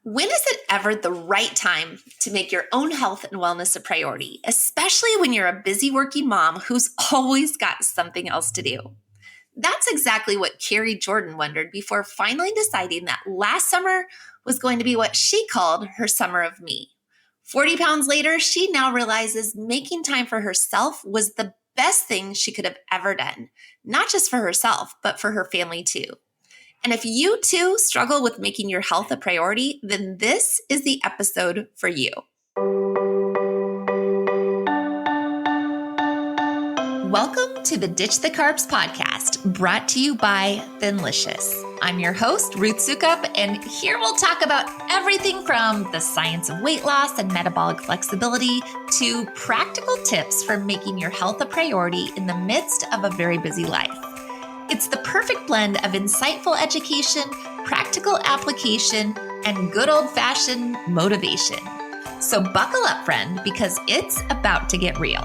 When is it ever the right time to make your own health and wellness a priority, especially when you're a busy working mom who's always got something else to do? That's exactly what Carrie Jordan wondered before finally deciding that last summer was going to be what she called her summer of me. 40 pounds later, she now realizes making time for herself was the best thing she could have ever done, not just for herself, but for her family too. And if you too struggle with making your health a priority, then this is the episode for you. Welcome to the Ditch the Carbs podcast, brought to you by Thinlicious. I'm your host, Ruth Sukup, and here we'll talk about everything from the science of weight loss and metabolic flexibility to practical tips for making your health a priority in the midst of a very busy life. It's the perfect blend of insightful education, practical application, and good old-fashioned motivation. So buckle up, friend, because it's about to get real.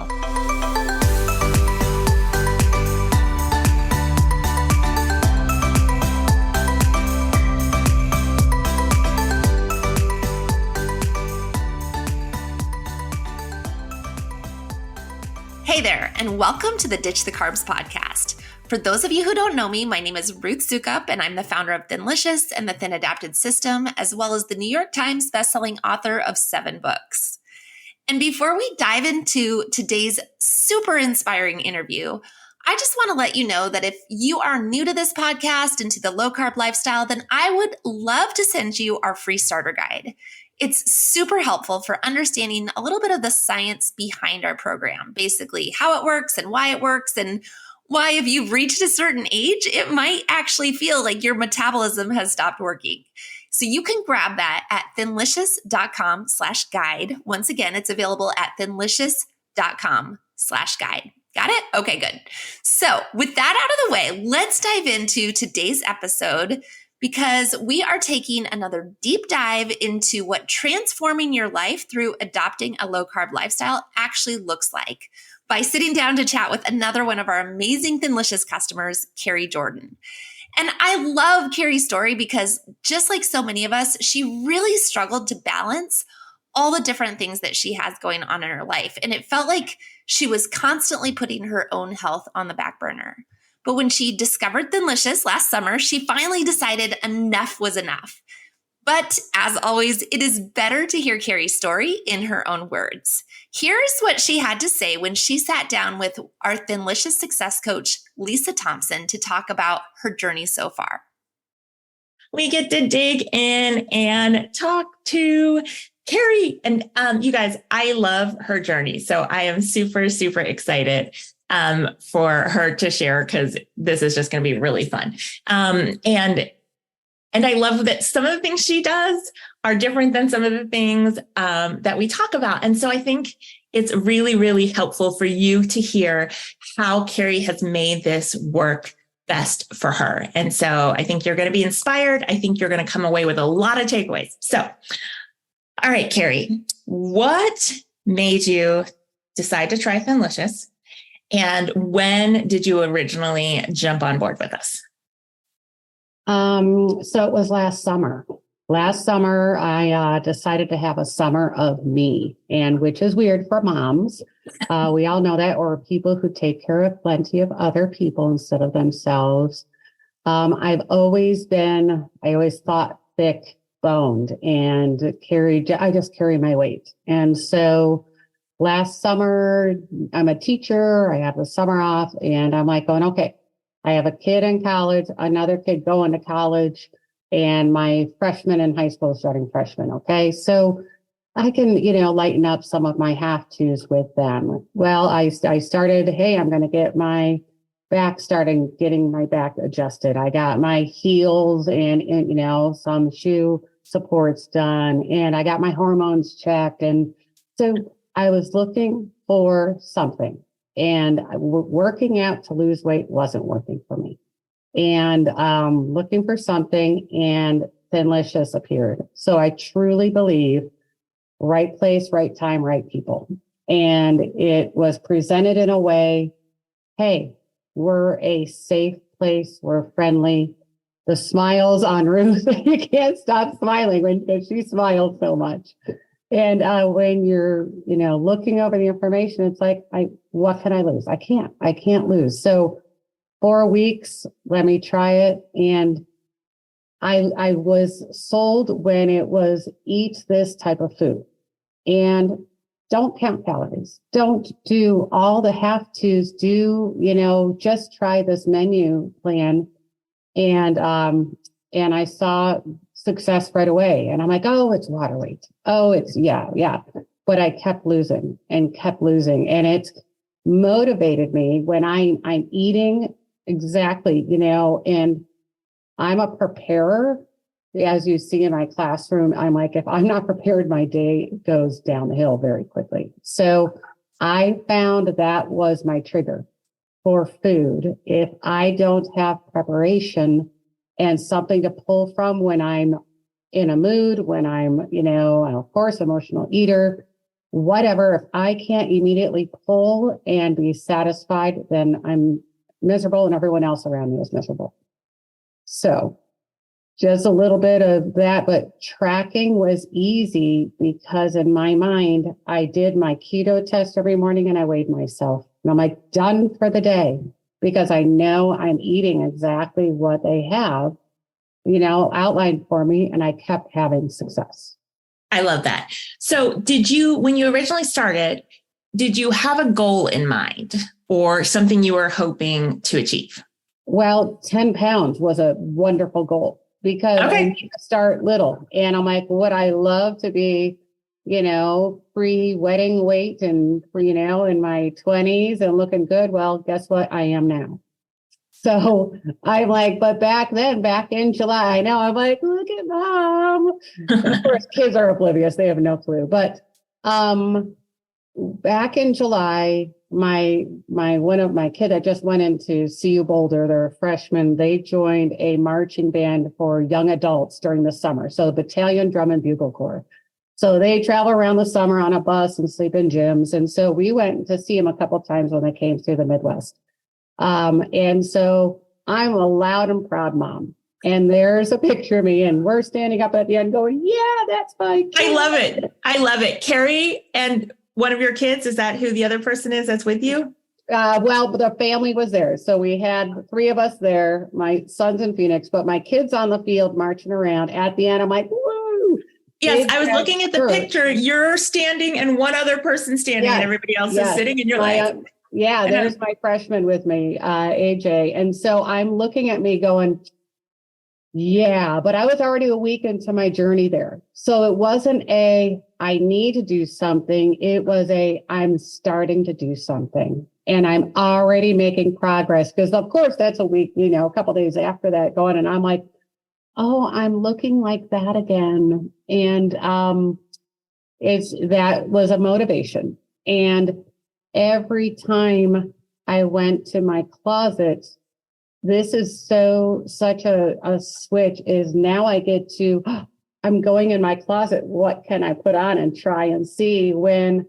Hey there, and welcome to the Ditch the Carbs podcast. For those of you who don't know me, my name is Ruth Sukup, and I'm the founder of Thinlicious and the Thin Adapted System, as well as the New York Times bestselling author of 7 books. And before we dive into today's super inspiring interview, I just want to let you know that if you are new to this podcast and to the low carb lifestyle, then I would love to send you our free starter guide. It's super helpful for understanding a little bit of the science behind our program, basically how it works and why it works, and why if you've reached a certain age, it might actually feel like your metabolism has stopped working. So you can grab that at thinlicious.com/guide. Once again, it's available at thinlicious.com/guide. Got it? Okay, good. So with that out of the way, let's dive into today's episode, because we are taking another deep dive into what transforming your life through adopting a low-carb lifestyle actually looks like by sitting down to chat with another one of our amazing Thinlicious customers, Carrie Jordan. And I love Carrie's story because just like so many of us, she really struggled to balance all the different things that she has going on in her life. And it felt like she was constantly putting her own health on the back burner. But when she discovered Thinlicious last summer, she finally decided enough was enough. But as always, it is better to hear Carrie's story in her own words. Here's what she had to say when she sat down with our Thinlicious success coach, Lisa Thompson, to talk about her journey so far. We get to dig in and talk to Carrie. And you guys, I love her journey. So I am super, super excited for her to share, because this is just going to be really fun. And I love that some of the things she does are different than some of the things that we talk about. And so I think it's really, really helpful for you to hear how Carrie has made this work best for her. And so I think you're going to be inspired. I think you're going to come away with a lot of takeaways. So, all right, Carrie, what made you decide to try Thinlicious? And when did you originally jump on board with us? So it was last summer. Last summer, I decided to have a summer of me, and which is weird for moms. We all know that, or people who take care of plenty of other people instead of themselves. I always thought thick boned and I just carry my weight. And so last summer, I'm a teacher. I have the summer off, and I'm like going, okay, I have a kid in college, another kid going to college, and my freshman in high school starting freshman. Okay. So I can, lighten up some of my have-tos with them. Well, I started, hey, I'm going to get my back, getting my back adjusted. I got my heels and some shoe supports done, and I got my hormones checked. And so I was looking for something, and working out to lose weight wasn't working for me. And looking for something, and Thinlicious appeared. So I truly believe right place, right time, right people. And it was presented in a way, hey, we're a safe place, we're friendly. the smiles on Ruth. You can't stop smiling because she smiles so much. And when you're, looking over the information, it's like, what can I lose? I can't lose. So 4 weeks, let me try it. And I was sold when it was eat this type of food and don't count calories. Don't do all the have tos. Just try this menu plan. And I saw success right away. And I'm like, oh, it's water weight. Oh, it's yeah. But I kept losing. And it's motivated me when I'm eating exactly, and I'm a preparer. As you see in my classroom, I'm like, if I'm not prepared, my day goes down the hill very quickly. So I found that was my trigger for food. If I don't have preparation and something to pull from when I'm in a mood, when I'm, of course, emotional eater, whatever, if I can't immediately pull and be satisfied, then I'm miserable and everyone else around me is miserable. So just a little bit of that, but tracking was easy because in my mind, I did my keto test every morning and I weighed myself. And I'm like, done for the day, because I know I'm eating exactly what they have, outlined for me. And I kept having success. I love that. So when you originally started, did you have a goal in mind or something you were hoping to achieve? Well, 10 pounds was a wonderful goal because I need to start little. And I'm like, would I love to be, pre-wedding weight and, in my 20s and looking good? Well, guess what? I am now. So I'm like, but back in July, I know, I'm like, look at mom. Of course, kids are oblivious. They have no clue. But back in July, one of my kids, I just went into CU Boulder, they're a freshman. They joined a marching band for young adults during the summer. So Battalion Drum and Bugle Corps. So they travel around the summer on a bus and sleep in gyms. And so we went to see them a couple of times when they came through the Midwest. And so I'm a loud and proud mom. And there's a picture of me and we're standing up at the end going, yeah, that's my kid. I love it. Carrie and one of your kids, is that who the other person is that's with you? Well, the family was there. So we had 3 of us there, my son's in Phoenix, but my kids on the field marching around. At the end, I'm like, woo. Yes, I was looking at the picture. You're standing and one other person standing and everybody else is sitting and you're like. There's my freshman with me, AJ. And so I'm looking at me going, yeah, but I was already a week into my journey there. So it wasn't I need to do something. It was I'm starting to do something and I'm already making progress because of course that's a week, a couple of days after that going. And I'm like, oh, I'm looking like that again. And that was a motivation. And every time I went to my closet, this is such a switch is now I get to, I'm going in my closet. What can I put on and try and see? When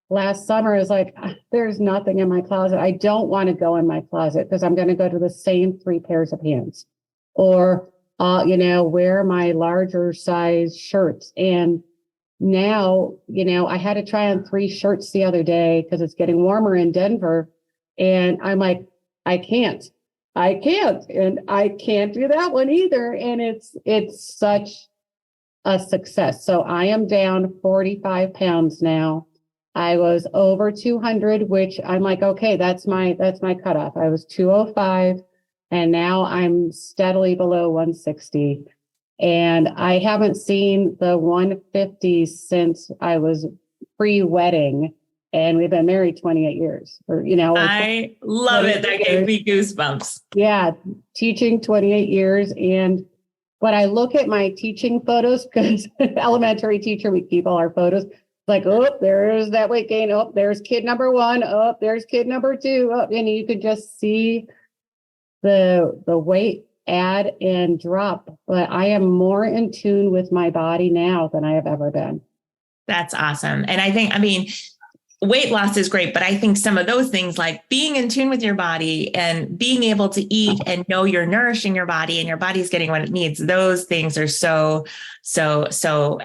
last summer is like, there's nothing in my closet. I don't want to go in my closet because I'm going to go to the same 3 pairs of pants or, wear my larger size shirts. And now, I had to try on 3 shirts the other day because it's getting warmer in Denver. And I'm like, I can't. And I can't do that one either. And it's such a success. So I am down 45 pounds now. I was over 200, which I'm like, okay, that's my cutoff. I was 205 and now I'm steadily below 160. And I haven't seen the 150 since I was pre-wedding. And we've been married 28 years. I love it. That gave me goosebumps. Yeah, teaching 28 years. And when I look at my teaching photos, because elementary teacher, we keep all our photos. Like, oh, there's that weight gain. Oh, there's kid number 1. Oh, there's kid number 2. Oh, and you could just see the weight add and drop. But I am more in tune with my body now than I have ever been. That's awesome. And I think, weight loss is great, but I think some of those things like being in tune with your body and being able to eat and know you're nourishing your body and your body's getting what it needs, those things are so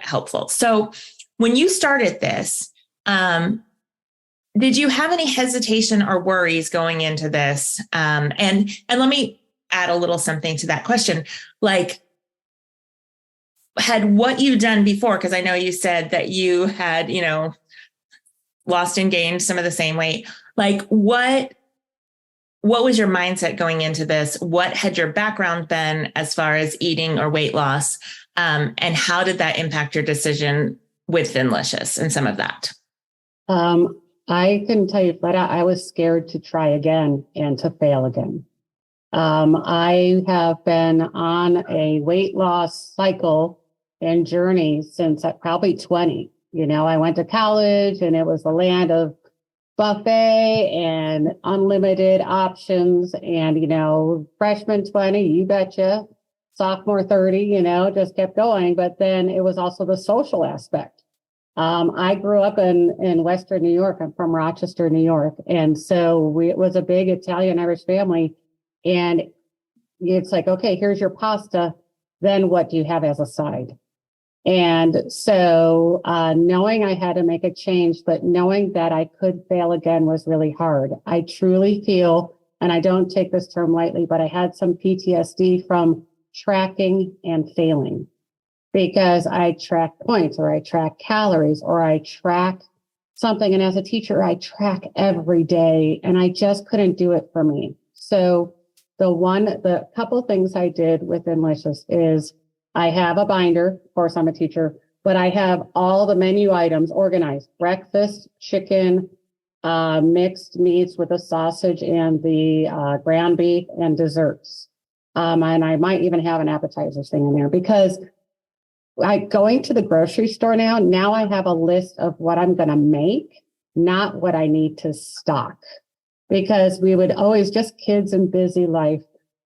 helpful. So when you started this, did you have any hesitation or worries going into this? And let me add a little something to that question. Like, had what you done before, because I know you said that you had, lost and gained some of the same weight. Like what was your mindset going into this? What had your background been as far as eating or weight loss? And how did that impact your decision with Thinlicious and some of that? I can tell you flat out, I was scared to try again and to fail again. I have been on a weight loss cycle and journey since probably 20. I went to college and it was the land of buffet and unlimited options. And, freshman 20, you betcha, sophomore 30, just kept going. But then it was also the social aspect. I grew up in Western New York. I'm from Rochester, New York. And so it was a big Italian Irish family. And it's like, okay, here's your pasta. Then what do you have as a side? And so knowing I had to make a change, but knowing that I could fail again was really hard. I truly feel, and I don't take this term lightly, but I had some PTSD from tracking and failing because I track points or I track calories or I track something. And as a teacher, I track every day and I just couldn't do it for me. So the couple things I did with Thinlicious is I have a binder. Of course, I'm a teacher, but I have all the menu items organized: breakfast, chicken, mixed meats with a sausage and the ground beef and desserts. And I might even have an appetizer thing in there because going to the grocery store now I have a list of what I'm going to make, not what I need to stock. Because we would always just kids and busy life.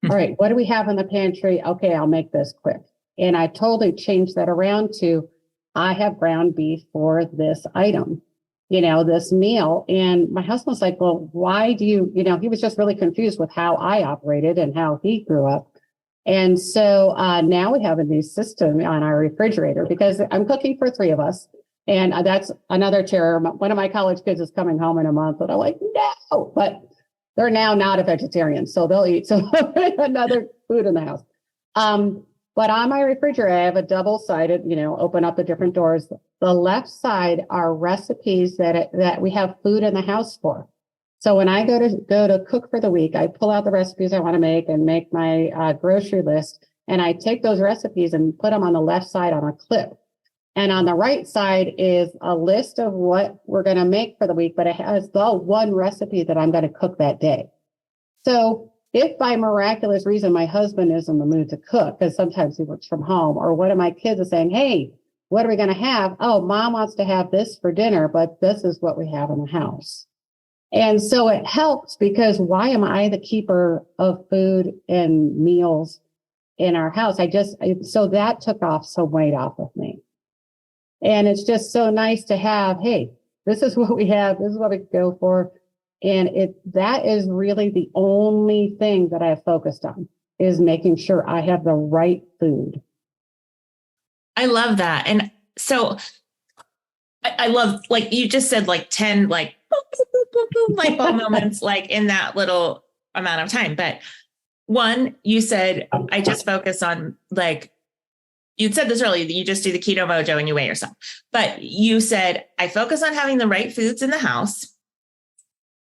All right, what do we have in the pantry? Okay, I'll make this quick. And I totally changed that around to, I have ground beef for this item, this meal. And my husband was like, well, why do you, he was just really confused with how I operated and how he grew up. And so now we have a new system on our refrigerator because I'm cooking for 3 of us. And that's another terror. One of my college kids is coming home in a month, and I'm like, no, but they're now not a vegetarian, so they'll eat some another food in the house. But on my refrigerator, I have a double-sided, open up the different doors. The left side are recipes that we have food in the house for. So when I go to cook for the week, I pull out the recipes I want to make and make my grocery list, and I take those recipes and put them on the left side on a clip. And on the right side is a list of what we're going to make for the week, but it has the one recipe that I'm going to cook that day. So if by miraculous reason my husband is in the mood to cook, because sometimes he works from home, or one of my kids is saying, hey, what are we going to have? Oh, mom wants to have this for dinner, but this is what we have in the house. And so it helps because why am I the keeper of food and meals in our house? So that took off some weight off of me. And it's just so nice to have, hey, this is what we have. This is what we go for. And that is really the only thing that I have focused on is making sure I have the right food. I love that. And so I love, like you just said, like 10, like light bulb moments, like in that little amount of time. But one, you said, I just focus on like, you'd said this earlier, that you just do the keto mojo and you weigh yourself. But you said, I focus on having the right foods in the house.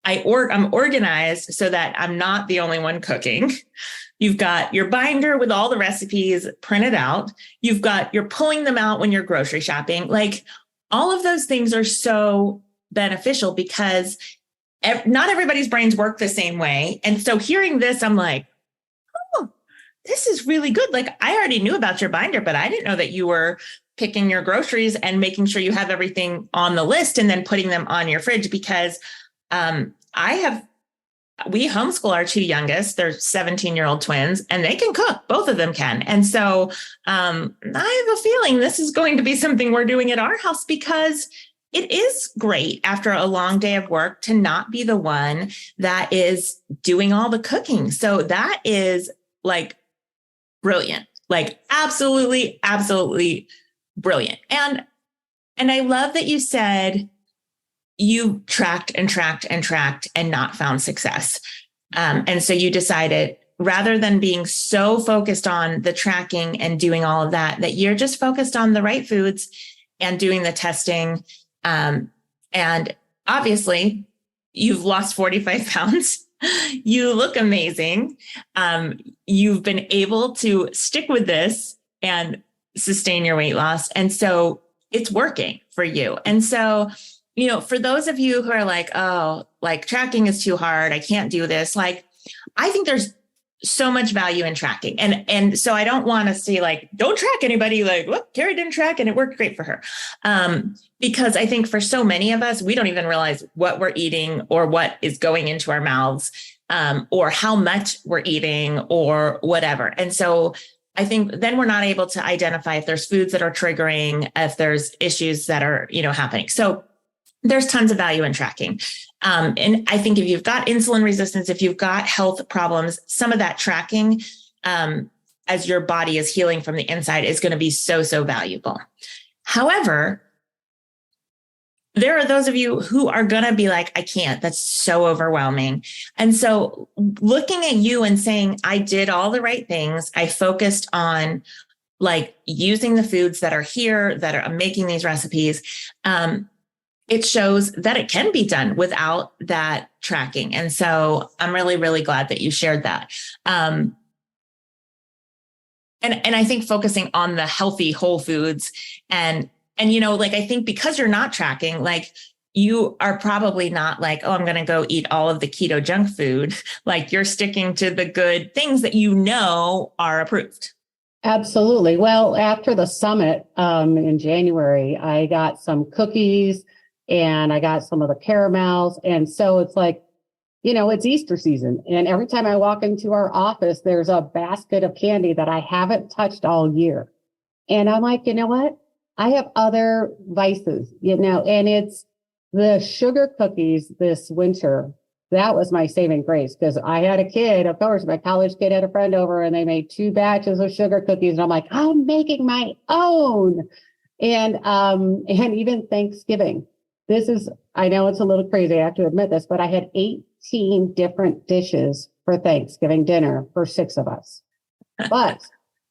I'm organized so that I'm not the only one cooking. You've got your binder with all the recipes printed out. You're pulling them out when you're grocery shopping. Like all of those things are so beneficial because not everybody's brains work the same way. And so hearing this, I'm like, oh, this is really good. Like I already knew about your binder, but I didn't know that you were picking your groceries and making sure you have everything on the list and then putting them on your fridge because we homeschool our 2 youngest. They're 17-year-old twins and they can cook. Both of them can. And so I have a feeling this is going to be something we're doing at our house because it is great after a long day of work to not be the one that is doing all the cooking. So that is like brilliant, like absolutely, absolutely brilliant. And I love that you said you tracked and tracked and tracked and not found success. And so you decided, rather than being so focused on the tracking and doing all of that, that you're just focused on the right foods and doing the testing. And obviously, you've lost 45 pounds. You look amazing. You've been able to stick with this and sustain your weight loss. And so it's working for you. And so, you know, for those of you who are like, oh, like tracking is too hard, I can't do this. Like, I think there's so much value in tracking. And so I don't want to say like, don't track anybody. Like, look, Carrie didn't track and it worked great for her. Because I think for so many of us, we don't even realize what we're eating or what is going into our mouths, or how much we're eating or whatever. And so I think then we're not able to identify if there's foods that are triggering, if there's issues that are, you know, happening. So there's tons of value in tracking. And I think if you've got insulin resistance, if you've got health problems, some of that tracking, as your body is healing from the inside, is going to be so, so valuable. However, there are those of you who are going to be like, I can't, that's so overwhelming. And so looking at you and saying, I did all the right things. I focused on like using the foods that are here, that are making these recipes. It shows that it can be done without that tracking. And so I'm really, really glad that you shared that. And I think focusing on the healthy whole foods and, you know, like, I think because you're not tracking, like you are probably not like, oh, I'm going to go eat all of the keto junk food. Like you're sticking to the good things that you know are approved. Absolutely. Well, after the summit in January, I got some cookies and I got some of the caramels. And so it's like, you know, it's Easter season. And every time I walk into our office, there's a basket of candy that I haven't touched all year. And I'm like, you know what? I have other vices, you know, and it's the sugar cookies this winter. That was my saving grace because I had a kid, of course, my college kid had a friend over and they made 2 batches of sugar cookies. And I'm like, I'm making my own. And even Thanksgiving. This is, I know it's a little crazy, I have to admit this, but I had 18 different dishes for Thanksgiving dinner for 6 of us. But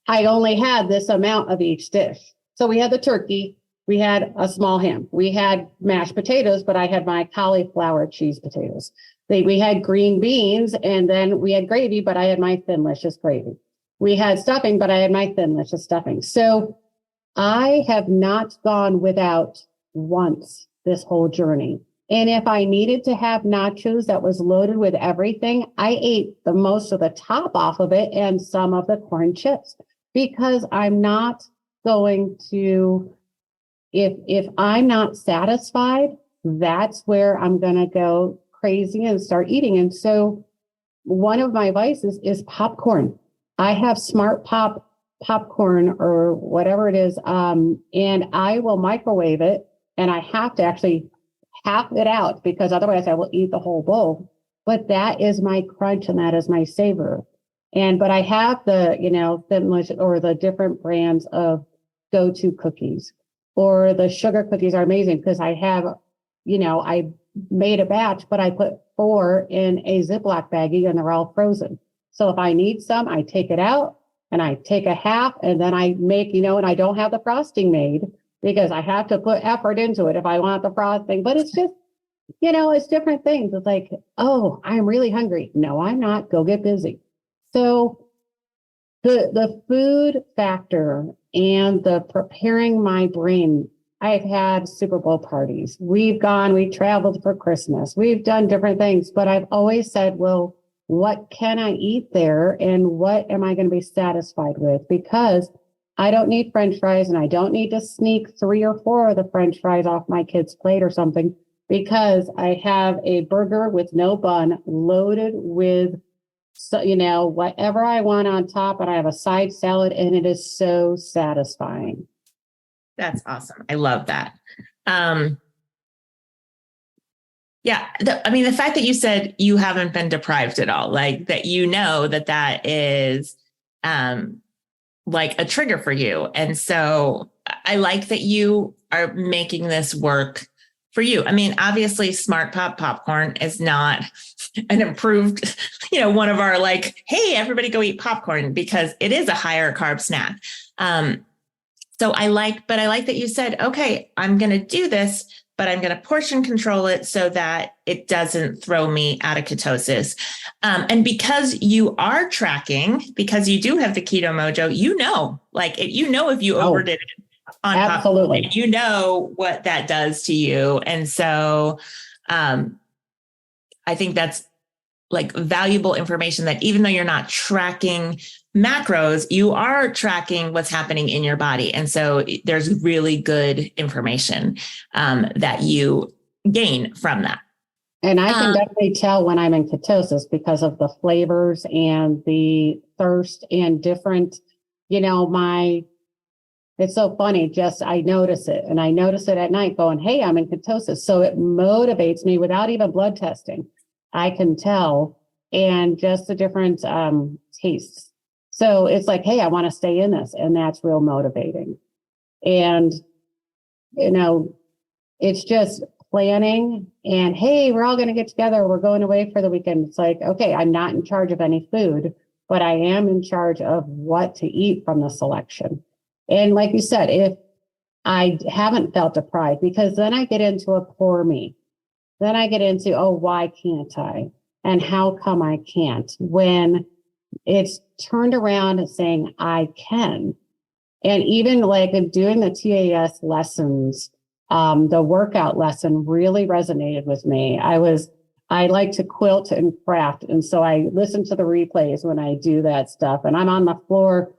I only had this amount of each dish. So we had the turkey, we had a small ham, we had mashed potatoes, but I had my cauliflower cheese potatoes. We had green beans, and then we had gravy, but I had my Thinlicious gravy. We had stuffing, but I had my Thinlicious stuffing. So I have not gone without once this whole journey. And if I needed to have nachos that was loaded with everything, I ate the most of the top off of it and some of the corn chips, because I'm not going to, if I'm not satisfied, that's where I'm going to go crazy and start eating. And so one of my vices is popcorn. I have Smart Pop popcorn or whatever it is. And I will microwave it, and I have to actually half it out because otherwise I will eat the whole bowl. But that is my crunch and that is my savor. But I have the, you know, Thinlicious or the different brands of go-to cookies, or the sugar cookies are amazing because I have, you know, I made a batch, but I put 4 in a Ziploc baggie and they're all frozen. So if I need some, I take it out and I take a half and then I make, you know, and I don't have the frosting made because I have to put effort into it if I want the frosting. But it's just, you know, it's different things. It's like, oh, I'm really hungry. No, I'm not. Go get busy. So the food factor and the preparing my brain, I've had Super Bowl parties. We traveled for Christmas. We've done different things, but I've always said, well, what can I eat there? And what am I going to be satisfied with? Because I don't need French fries and I don't need to sneak 3 or 4 of the French fries off my kid's plate or something, because I have a burger with no bun loaded with, so, you know, whatever I want on top, and I have a side salad, and it is so satisfying. That's awesome. I love that. Yeah. The fact that you said you haven't been deprived at all, like that, that is like a trigger for you. And so I like that you are making this work for you. I mean, obviously Smart Pop popcorn is not an improved, one of our like, hey, everybody go eat popcorn, because it is a higher carb snack. So I like that you said, okay, I'm going to do this, but I'm going to portion control it so that it doesn't throw me out of ketosis. And because you are tracking, because you do have the keto mojo, if you overdid it on absolutely, popcorn, what that does to you. And so I think that's like valuable information, that even though you're not tracking macros, you are tracking what's happening in your body. And so there's really good information that you gain from that. And I can definitely tell when I'm in ketosis because of the flavors and the thirst and different, it's so funny. I notice it, and I notice it at night going, hey, I'm in ketosis. So it motivates me without even blood testing. I can tell, and just the different tastes. So it's like, hey, I want to stay in this. And that's real motivating. And, it's just planning and, hey, we're all going to get together. We're going away for the weekend. It's like, okay, I'm not in charge of any food, but I am in charge of what to eat from the selection. And like you said, if I haven't felt deprived, because then I get into a poor me. Then I get into, oh, why can't I? And how come I can't? When it's turned around and saying, I can. And even like doing the TAS lessons, the workout lesson really resonated with me. I like to quilt and craft. And so I listen to the replays when I do that stuff. And I'm on the floor,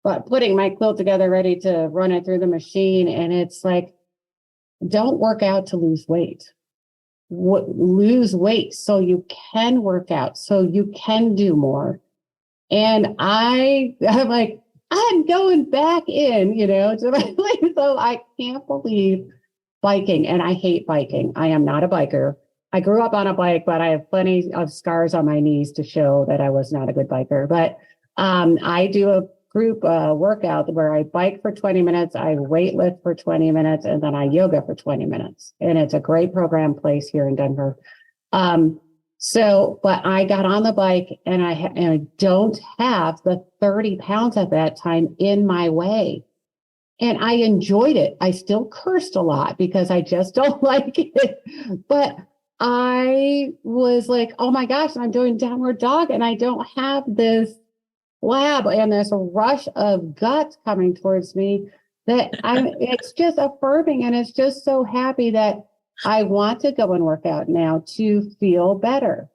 but putting my quilt together, ready to run it through the machine. And it's like, don't work out to lose weight. Lose weight so you can work out, so you can do more. And I'm like, I'm going back in, to my life. So I can't believe biking, and I hate biking. I am not a biker. I grew up on a bike, but I have plenty of scars on my knees to show that I was not a good biker. But I do a group workout where I bike for 20 minutes, I weightlift for 20 minutes, and then I yoga for 20 minutes. And it's a great program place here in Denver. But I got on the bike, and I don't have the 30 pounds at that time in my way. And I enjoyed it. I still cursed a lot because I just don't like it. But I was like, oh my gosh, I'm doing downward dog, and I don't have this flab and this rush of guts coming towards me it's just affirming, and it's just so happy that I want to go and work out now to feel better.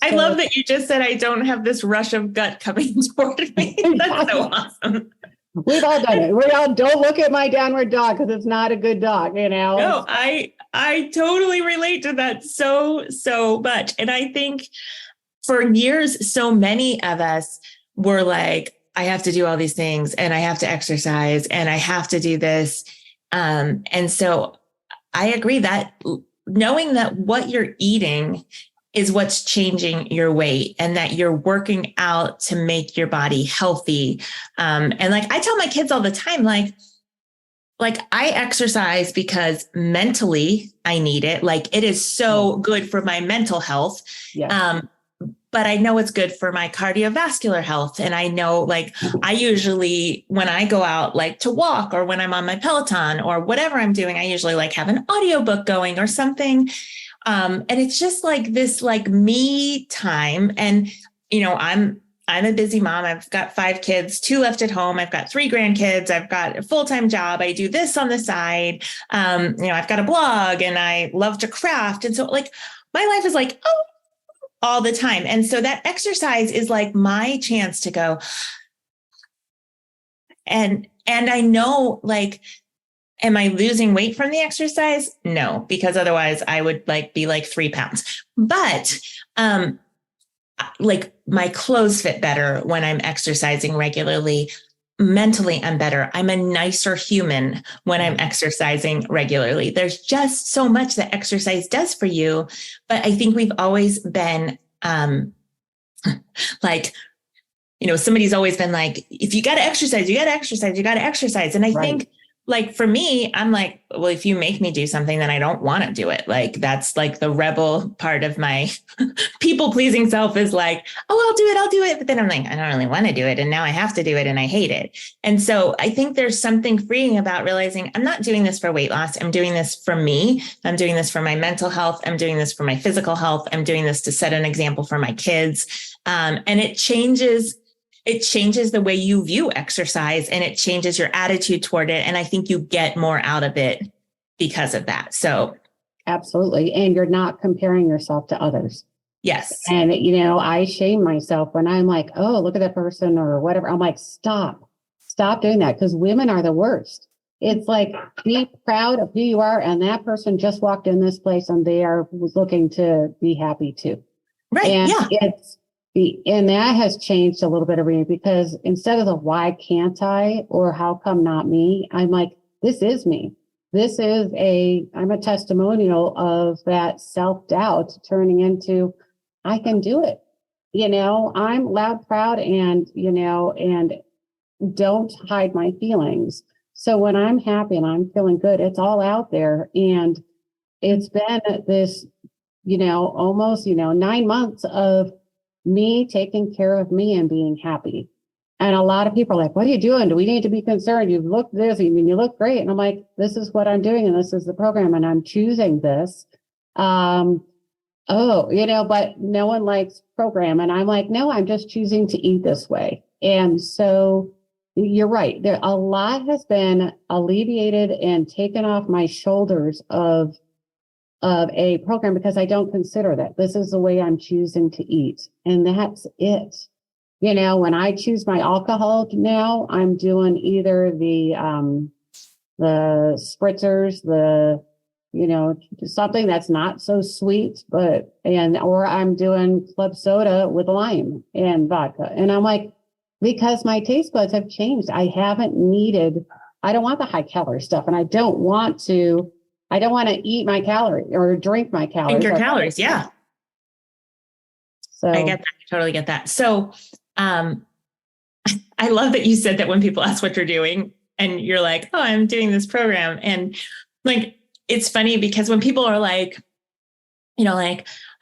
I love that you just said, I don't have this rush of gut coming toward me. That's so awesome. We've all done it. We all don't look at my downward dog because it's not a good dog, No, I totally relate to that so much. And I think for years, so many of us were like, I have to do all these things, and I have to exercise, and I have to do this. And so I agree that knowing that what you're eating is what's changing your weight, and that you're working out to make your body healthy. And like I tell my kids all the time, like I exercise because mentally I need it. Like it is so good for my mental health. Yes. But I know it's good for my cardiovascular health. And I know, like, I usually, when I go out, like to walk, or when I'm on my Peloton or whatever I'm doing, I usually like have an audiobook going or something. And it's just like this, like me time. And, I'm a busy mom. I've got 5 kids, 2 left at home. I've got 3 grandkids. I've got a full-time job. I do this on the side. I've got a blog, and I love to craft. And so like my life is like, all the time. And so that exercise is like my chance to go. And I know, like, am I losing weight from the exercise? No, because otherwise I would be 3 pounds. But like my clothes fit better when I'm exercising regularly. mentally I'm better. I'm a nicer human when I'm exercising regularly. There's just so much that exercise does for you. But I think we've always been like, somebody's always been like, if you got to exercise, you got to exercise, you got to exercise. And I think like for me, I'm like, well, if you make me do something, then I don't want to do it. Like, that's like the rebel part of my people pleasing self is like, oh, I'll do it. But then I'm like, I don't really want to do it. And now I have to do it and I hate it. And so I think there's something freeing about realizing I'm not doing this for weight loss. I'm doing this for me. I'm doing this for my mental health. I'm doing this for my physical health. I'm doing this to set an example for my kids. And it changes the way you view exercise, and it changes your attitude toward it. And I think you get more out of it because of that. So absolutely. And you're not comparing yourself to others. yes. And, I shame myself when I'm like, oh, look at that person or whatever. I'm like, stop doing that. Because women are the worst. It's like, be proud of who you are. And that person just walked in this place and they are looking to be happy too. Right. And yeah. And that has changed a little bit of me, because instead of the why can't I or how come not me, I'm like, this is me. This is I'm a testimonial of that self-doubt turning into, I can do it. I'm loud, proud, and don't hide my feelings. So when I'm happy and I'm feeling good, it's all out there. And it's been this, almost, 9 months of me taking care of me and being happy. And a lot of people are like, what are you doing? Do we need to be concerned? You look this, you look great. And I'm like, this is what I'm doing. And this is the program. And I'm choosing this. But no one likes program. And I'm like, no, I'm just choosing to eat this way. And so you're right. A lot has been alleviated and taken off my shoulders of a program, because I don't consider that. This is the way I'm choosing to eat. And that's it. When I choose my alcohol now, I'm doing either the spritzers, something that's not so sweet, or I'm doing club soda with lime and vodka. And I'm like, because my taste buds have changed. I don't want the high calorie stuff. And I don't want to eat my calories or drink my calories. Drink your calories. Yeah. So I get that. I totally get that. So, I love that you said that when people ask what you're doing and you're like, oh, I'm doing this program. And like, it's funny because when people are like, all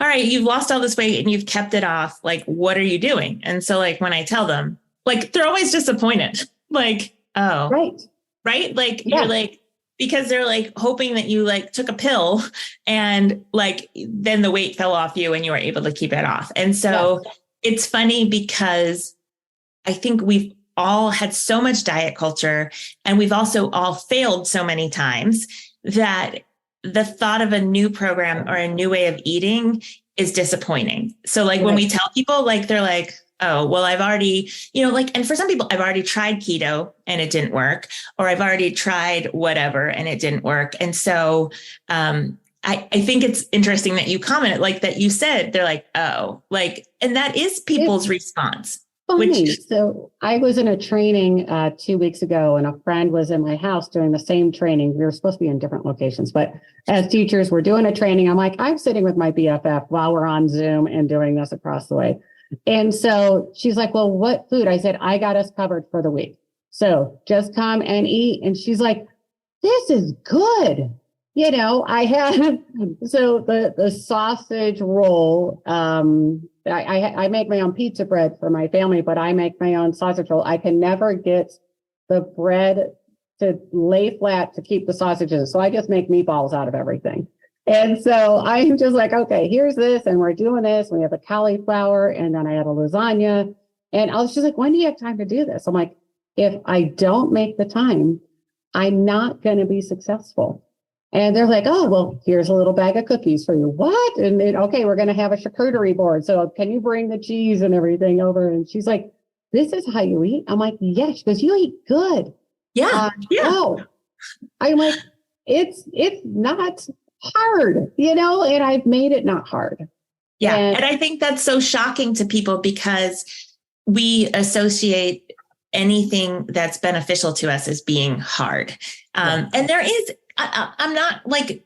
right, you've lost all this weight and you've kept it off. Like, what are you doing? And so like, when I tell them, like, they're always disappointed. Like, oh, right. Like, yeah. You're like, because they're like hoping that you like took a pill and like, then the weight fell off you and you were able to keep it off. And so It's funny because I think we've all had so much diet culture, and we've also all failed so many times that the thought of a new program or a new way of eating is disappointing. So like when we tell people, like, they're like, oh, well, I've already, and for some people, I've already tried keto and it didn't work, or I've already tried whatever and it didn't work. And so, I think it's interesting that you commented, like that you said, they're like, oh, like, and that is people's response. Funny. So I was in a training 2 weeks ago, and a friend was in my house doing the same training. We were supposed to be in different locations, but as teachers, we're doing a training. I'm like, I'm sitting with my BFF while we're on Zoom and doing this across the way. And so she's like, well, what food? I said, I got us covered for the week. So just come and eat. And she's like, this is good. I had, so the sausage roll, I make my own pizza bread for my family, but I make my own sausage roll. I can never get the bread to lay flat to keep the sausages. So I just make meatballs out of everything. And so I'm just like, okay, here's this, and we're doing this. We have a cauliflower, and then I had a lasagna. And I was just like, when do you have time to do this? I'm like, if I don't make the time, I'm not going to be successful. And they're like, oh, well, here's a little bag of cookies for you. What? And then, okay, we're going to have a charcuterie board. So can you bring the cheese and everything over? And she's like, this is how you eat? I'm like, yes. She goes, you eat good. Yeah. Oh, I'm like, it's not hard, and I've made it not hard. Yeah. And I think that's so shocking to people because we associate anything that's beneficial to us as being hard. And there is, I'm not like,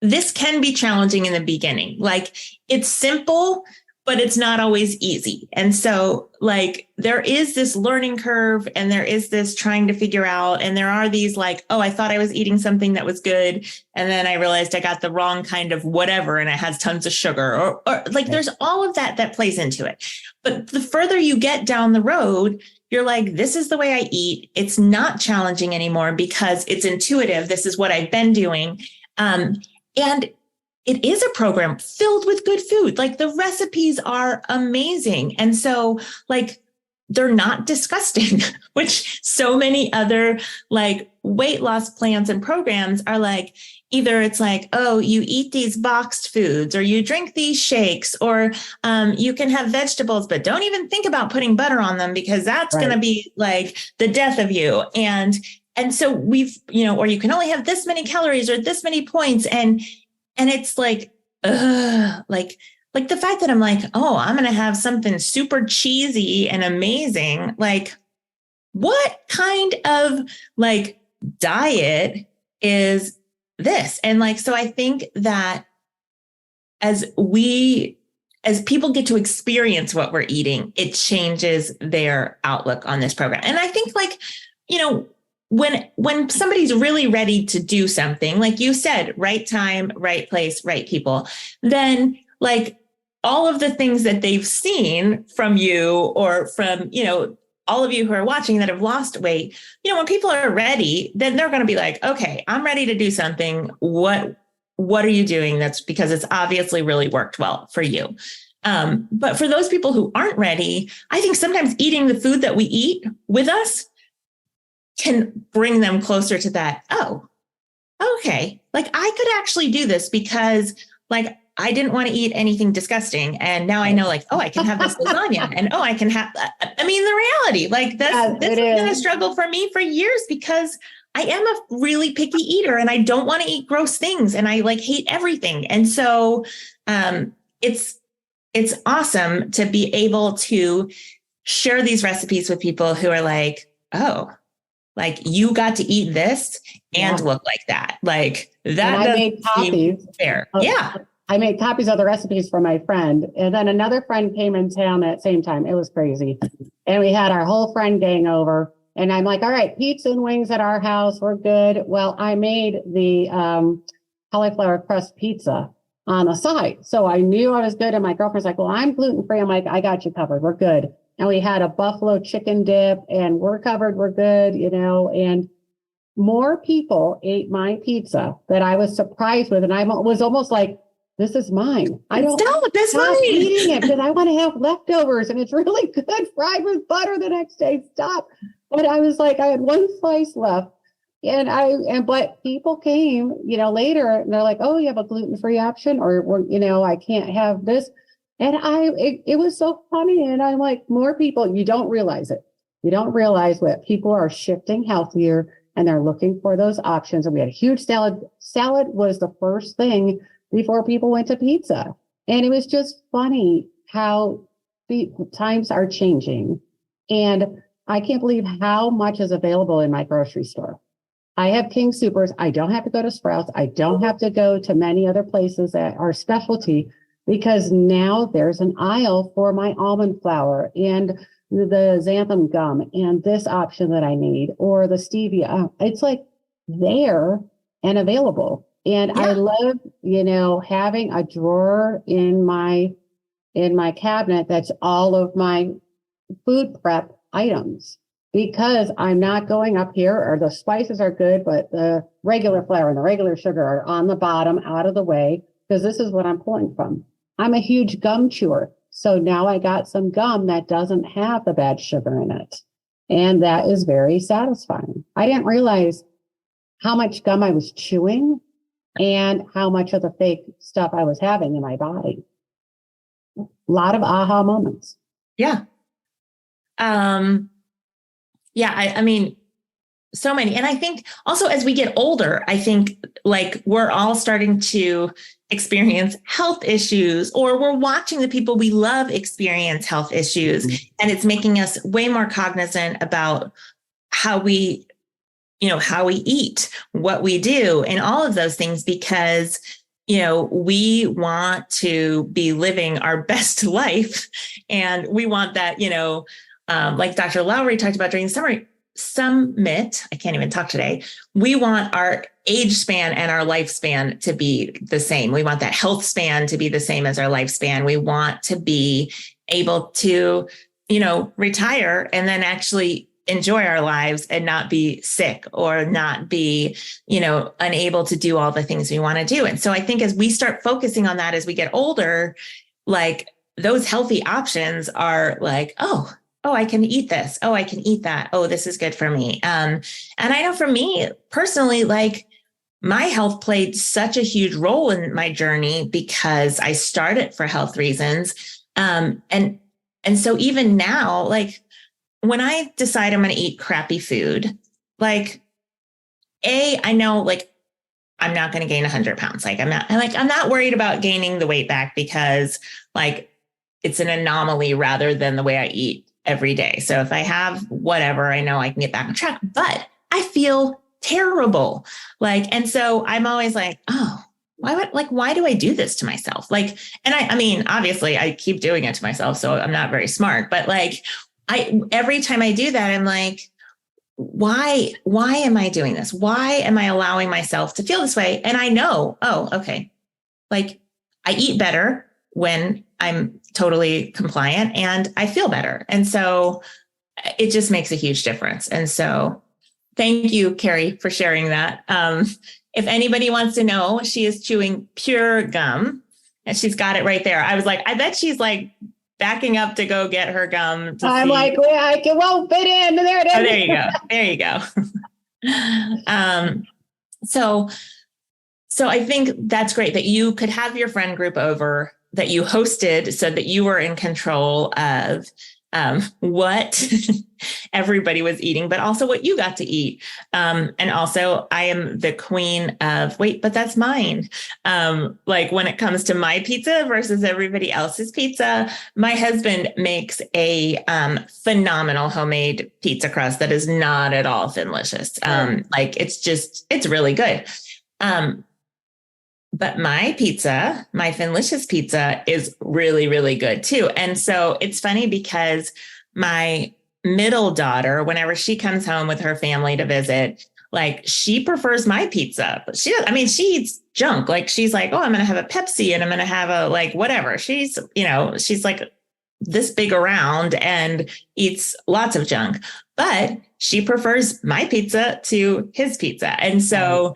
this can be challenging in the beginning. Like it's simple, but it's not always easy. And so like there is this learning curve and there is this trying to figure out, and there are these like, oh, I thought I was eating something that was good. And then I realized I got the wrong kind of whatever, and it has tons of sugar or like there's all of that plays into it. But the further you get down the road, you're like, this is the way I eat. It's not challenging anymore because it's intuitive. This is what I've been doing. And it is a program filled with good food. Like the recipes are amazing. And so like, they're not disgusting, which so many other like weight loss plans and programs are like, either it's like, oh, you eat these boxed foods or you drink these shakes, or you can have vegetables, but don't even think about putting butter on them because that's going to be like the death of you. And so we've, or you can only have this many calories or this many points. And it's like, like the fact that I'm like, oh, I'm going to have something super cheesy and amazing. Like, what kind of like diet is this? And like, so I think that as people get to experience what we're eating, it changes their outlook on this program. And I think like, when somebody's really ready to do something, like you said, right time, right place, right people, then like all of the things that they've seen from you or from, all of you who are watching that have lost weight, when people are ready, then they're going to be like, okay, I'm ready to do something. What are you doing? That's because it's obviously really worked well for you. But for those people who aren't ready, I think sometimes eating the food that we eat with us can bring them closer to that. Oh, okay. Like I could actually do this because like I didn't want to eat anything disgusting. And now I know like, oh, I can have this lasagna and oh, I can have, the reality, like this has been a struggle for me for years because I am a really picky eater and I don't want to eat gross things. And I like hate everything. And so it's awesome to be able to share these recipes with people who are like, oh, like you got to eat this and look like that. Like that. And I made copies. Fair. I made copies of the recipes for my friend. And then another friend came in town at the same time. It was crazy. And we had our whole friend gang over. And I'm like, all right, pizza and wings at our house. We're good. Well, I made the cauliflower crust pizza on the side. So I knew I was good. And my girlfriend's like, well, I'm gluten-free. I'm like, I got you covered. We're good. And we had a buffalo chicken dip and we're covered. We're good, and more people ate my pizza that I was surprised with. And I was almost like, this is mine. I don't stop eating it because I want to have leftovers and it's really good fried with butter the next day. Stop. But I was like, I had one slice left but people came, later and they're like, oh, you have a gluten-free option or, I can't have this. And it was so funny. And I'm like, more people, you don't realize it. You don't realize what people are shifting healthier and they're looking for those options. And we had a huge salad. Salad was the first thing before people went to pizza. And it was just funny how the times are changing. And I can't believe how much is available in my grocery store. I have King Supers. I don't have to go to Sprouts. I don't have to go to many other places that are specialty because now there's an aisle for my almond flour and the xanthan gum and this option that I need or the stevia. It's like there and available. And I love, having a drawer in my cabinet that's all of my food prep items because I'm not going up here or the spices are good, but the regular flour and the regular sugar are on the bottom out of the way because this is what I'm pulling from. I'm a huge gum chewer. So now I got some gum that doesn't have the bad sugar in it. And that is very satisfying. I didn't realize how much gum I was chewing and how much of the fake stuff I was having in my body. A lot of aha moments. Yeah. I mean, so many. And I think also as we get older, I think like we're all starting to experience health issues, or we're watching the people we love experience health issues. And it's making us way more cognizant about how we eat, what we do, and all of those things, because, we want to be living our best life. And we want that, like Dr. Lowry talked about during the summit, I can't even talk today. We want our age span and our lifespan to be the same. We want that health span to be the same as our lifespan. We want to be able to, retire and then actually enjoy our lives and not be sick or not be, unable to do all the things we want to do. And so I think as we start focusing on that, as we get older, like those healthy options are like, oh, I can eat this. Oh, I can eat that. Oh, this is good for me. And I know for me personally, like my health played such a huge role in my journey because I started for health reasons. And so even now, like when I decide I'm going to eat crappy food, like I know like I'm not going to gain 100 pounds. Like I'm not worried about gaining the weight back because like it's an anomaly rather than the way I eat every day. So if I have whatever, I know I can get back on track, but I feel terrible. And so I'm always like, oh, why do I do this to myself? Like, and I mean, obviously I keep doing it to myself, so I'm not very smart, but like, every time I do that, I'm like, why am I doing this? Why am I allowing myself to feel this way? And I know, oh, okay. Like I eat better when I'm totally compliant and I feel better. And so it just makes a huge difference. And so thank you, Carrie, for sharing that. If anybody wants to know, she is chewing pure gum and she's got it right there. I was like, I bet she's like backing up to go get her gum. I'm like, well, it won't fit in. There it is. Oh, there you go. There you go. So I think that's great that you could have your friend group over, that you hosted so that you were in control of what everybody was eating, but also what you got to eat. And also I am the queen of, wait, but that's mine. Like when it comes to my pizza versus everybody else's pizza, my husband makes a phenomenal homemade pizza crust that is not at all Finlicious. Like it's really good. But my pizza, my Finlicious pizza is really, really good too. And so it's funny because my middle daughter, whenever she comes home with her family to visit, like she prefers my pizza, but she eats junk. Like she's like, oh, I'm going to have a Pepsi and I'm going to have a like whatever. She's like this big around and eats lots of junk, but she prefers my pizza to his pizza. And so,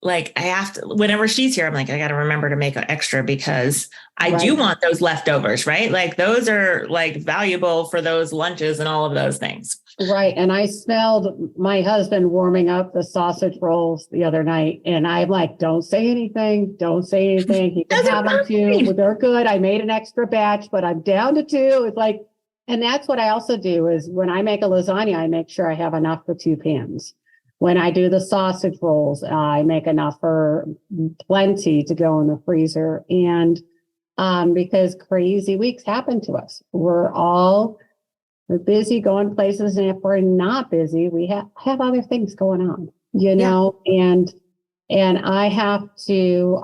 like I have to, whenever she's here, I'm like, I got to remember to make an extra because I do want those leftovers, right? Like those are like valuable for those lunches and all of those things. Right. And I smelled my husband warming up the sausage rolls the other night. And I'm like, don't say anything. Don't say anything. He can have them too. They're good. I made an extra batch, but I'm down to 2. It's like, and that's what I also do is when I make a lasagna, I make sure I have enough for 2 pans. When I do the sausage rolls, I make enough for plenty to go in the freezer. And because crazy weeks happen to us, we're busy going places. And if we're not busy, we have other things going on, and I have to,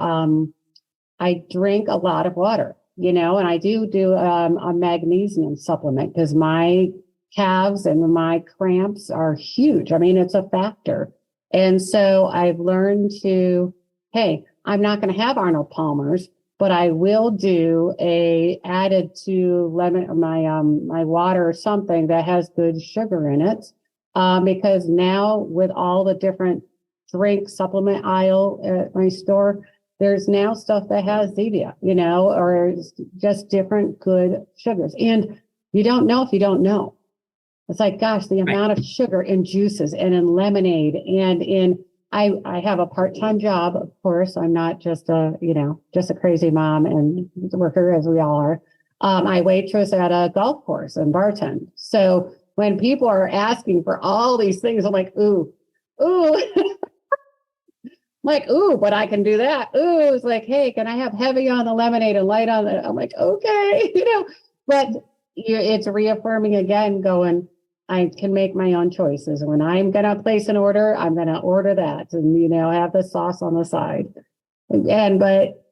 I drink a lot of water, and I do a magnesium supplement because my calves and my cramps are huge. I mean, it's a factor. And so I've learned to, hey, I'm not going to have Arnold Palmer's, but I will do added to lemon or my water or something that has good sugar in it. Because now with all the different drink supplement aisle at my store, there's now stuff that has stevia, or just different good sugars. And you don't know if you don't know. It's like, gosh, the amount of sugar in juices and in lemonade and I have a part-time job. Of course, I'm not just a crazy mom and worker as we all are. I waitress at a golf course and bartend. So when people are asking for all these things, I'm like, ooh, like, ooh, but I can do that. Ooh, it's like, hey, can I have heavy on the lemonade and light on the, I'm like, okay, but it's reaffirming again, going, I can make my own choices. When I'm going to place an order, I'm going to order that and, have the sauce on the side. But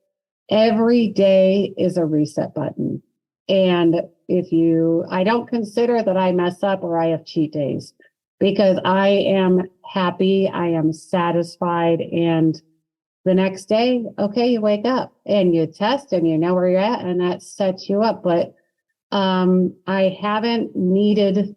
every day is a reset button. And I don't consider that I mess up or I have cheat days, because I am happy, I am satisfied. And the next day, okay, you wake up and you test and you know where you're at, and that sets you up. But I haven't needed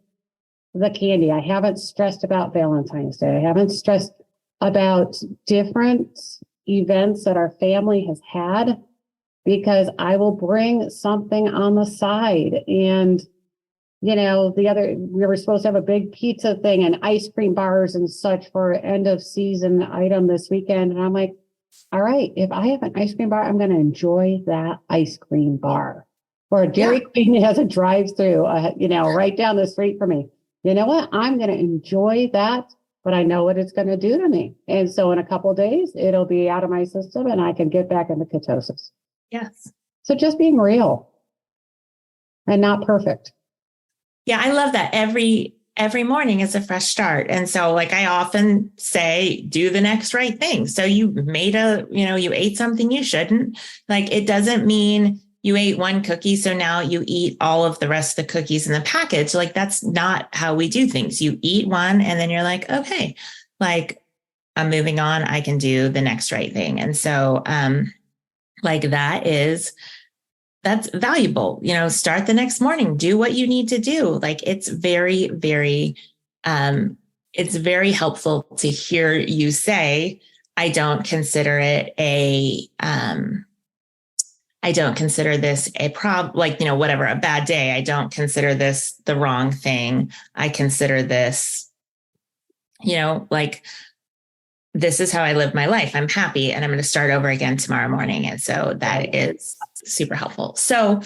the candy. I haven't stressed about Valentine's Day. I haven't stressed about different events that our family has had, because I will bring something on the side. And, we were supposed to have a big pizza thing and ice cream bars and such for end of season item this weekend. And I'm like, all right, if I have an ice cream bar, I'm going to enjoy that ice cream bar. Or Dairy Queen has a drive-through, right down the street from me. You know what? I'm going to enjoy that, but I know what it's going to do to me. And so in a couple of days, it'll be out of my system and I can get back into ketosis. Yes. So just being real and not perfect. Yeah, I love that. Every morning is a fresh start. And so like I often say, do the next right thing. So you you ate something you shouldn't. Like, it doesn't mean you ate one cookie, so now you eat all of the rest of the cookies in the package. Like, that's not how we do things. You eat one and then you're like, okay, like, I'm moving on. I can do the next right thing. And so that's valuable. Start the next morning, do what you need to do. Like, it's very, very, it's very helpful to hear you say, I don't consider this a problem, like, whatever, a bad day. I don't consider this the wrong thing. I consider this, like, this is how I live my life. I'm happy and I'm going to start over again tomorrow morning. And so that is super helpful. So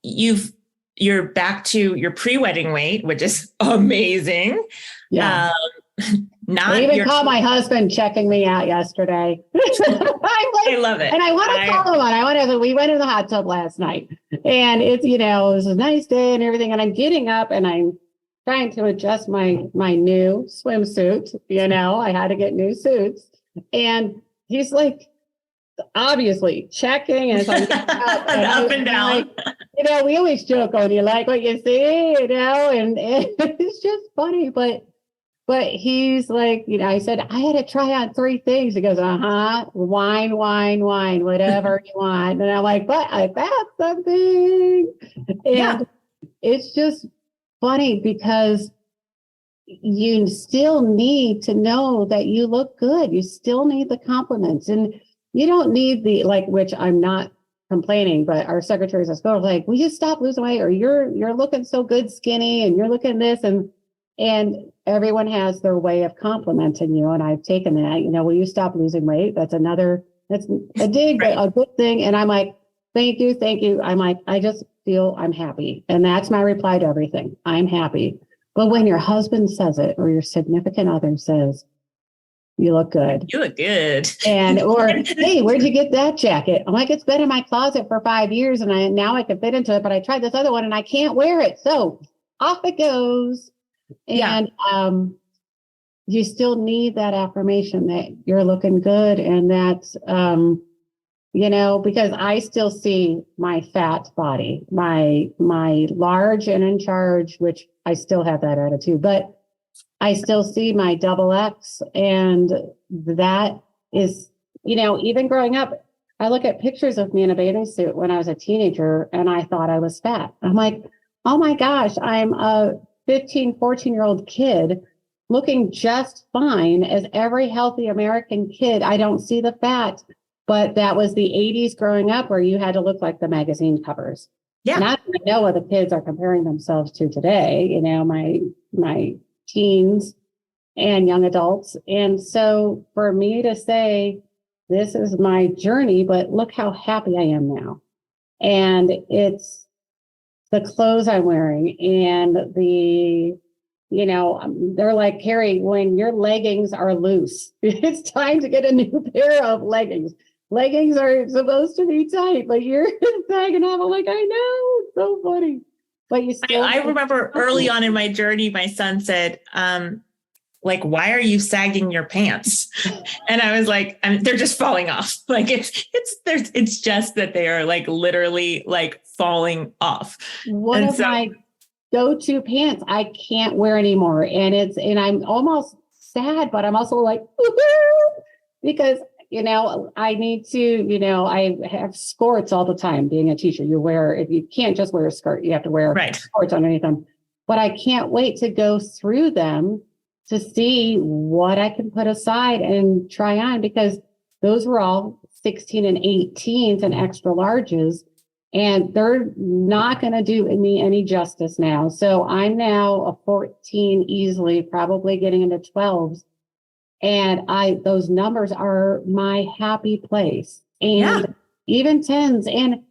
you're back to your pre-wedding weight, which is amazing. Yeah. I even called my husband checking me out yesterday. I love it. And I want to call him on. We went in the hot tub last night, and it's, it was a nice day and everything. And I'm getting up and I'm trying to adjust my new swimsuit. I had to get new suits. And he's like, obviously checking. And so I'm up and down. Like, we always joke, oh, do you like what you see? And it's just funny. But he's like, I said, I had to try on 3 things. He goes, wine, whatever you want. And I'm like, but I found something. And it's just funny, because you still need to know that you look good. You still need the compliments, and you don't need which I'm not complaining, but our secretaries at school are like, will you stop losing weight? Or you're looking so good skinny, and you're looking this, and everyone has their way of complimenting you. And I've taken that, will you stop losing weight? That's a dig, but a good thing. And I'm like, thank you. I'm like, I just feel I'm happy. And that's my reply to everything. I'm happy. But when your husband says it, or your significant other says, you look good. You look good. Or, hey, where'd you get that jacket? I'm like, it's been in my closet for 5 years and now I can fit into it, but I tried this other one and I can't wear it. So off it goes. And you still need that affirmation that you're looking good. And that's, because I still see my fat body, my large and in charge, which I still have that attitude, but I still see my XX. And that is, even growing up, I look at pictures of me in a bathing suit when I was a teenager and I thought I was fat. I'm like, oh my gosh, I'm a 15, 14-year-old kid looking just fine as every healthy American kid. I don't see the fat, but that was the 80s growing up, where you had to look like the magazine covers. Yeah. And I don't know what the kids are comparing themselves to today, my teens and young adults. And so for me to say, this is my journey, but look how happy I am now. And it's the clothes I'm wearing and the they're like, Carrie, when your leggings are loose, it's time to get a new pair of leggings. Leggings are supposed to be tight, but you're sagging off. I'm like, I know, it's so funny. But you still. I remember early on in my journey, my son said, why are you sagging your pants? And I was like, they're just falling off. Like it's just that they are like literally like falling off. One of my go-to pants I can't wear anymore. And I'm almost sad, but I'm also like, because, I need to, I have skirts all the time being a teacher. You can't just wear a skirt, you have to wear skirts underneath them. But I can't wait to go through them to see what I can put aside and try on, because those were all 16 and 18s and extra larges. And they're not going to do me any justice now. So I'm now a 14 easily, probably getting into 12s. And those numbers are my happy place. And even 10s. And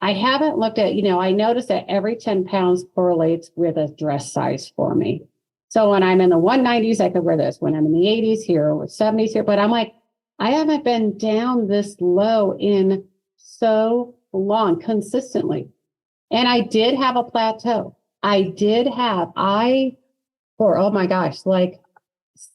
I haven't looked at, I noticed that every 10 pounds correlates with a dress size for me. So when I'm in the 190s, I could wear this. When I'm in the 80s here, or 70s here, but I'm like, I haven't been down this low in so long consistently. And I did have a plateau. For, oh my gosh, like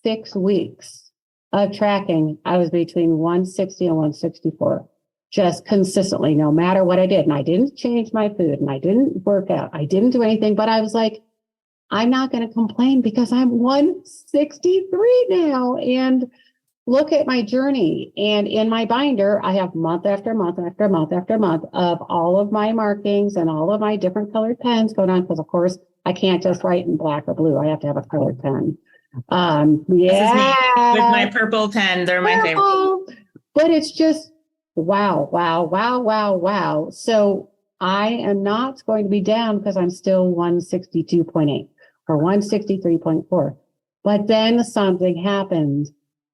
6 weeks of tracking, I was between 160 and 164, just consistently, no matter what I did. And I didn't change my food and I didn't work out. I didn't do anything, but I was like, I'm not going to complain because I'm 163 now. And look at my journey. And in my binder, I have month after month after month after month of all of my markings and all of my different colored pens going on. Because of course, I can't just write in black or blue. I have to have a colored pen. This is me with my purple pen. They're my favorite. But it's just, wow, wow, wow, wow, wow. So I am not going to be down because I'm still 162.8 or 163.4. But then something happened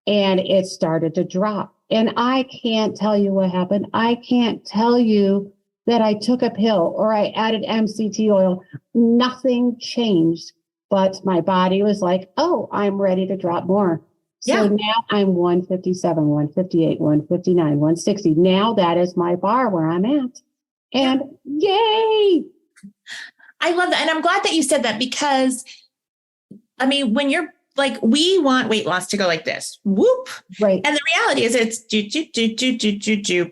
and it started to drop. And I can't tell you what happened. I can't tell you that I took a pill or I added MCT oil. Nothing changed, but my body was like, oh, I'm ready to drop more. So now I'm 157, 158, 159, 160. Now that is my bar where I'm at. And yay! I love that. And I'm glad that you said that because, when you're like, we want weight loss to go like this, whoop. Right. And the reality is it's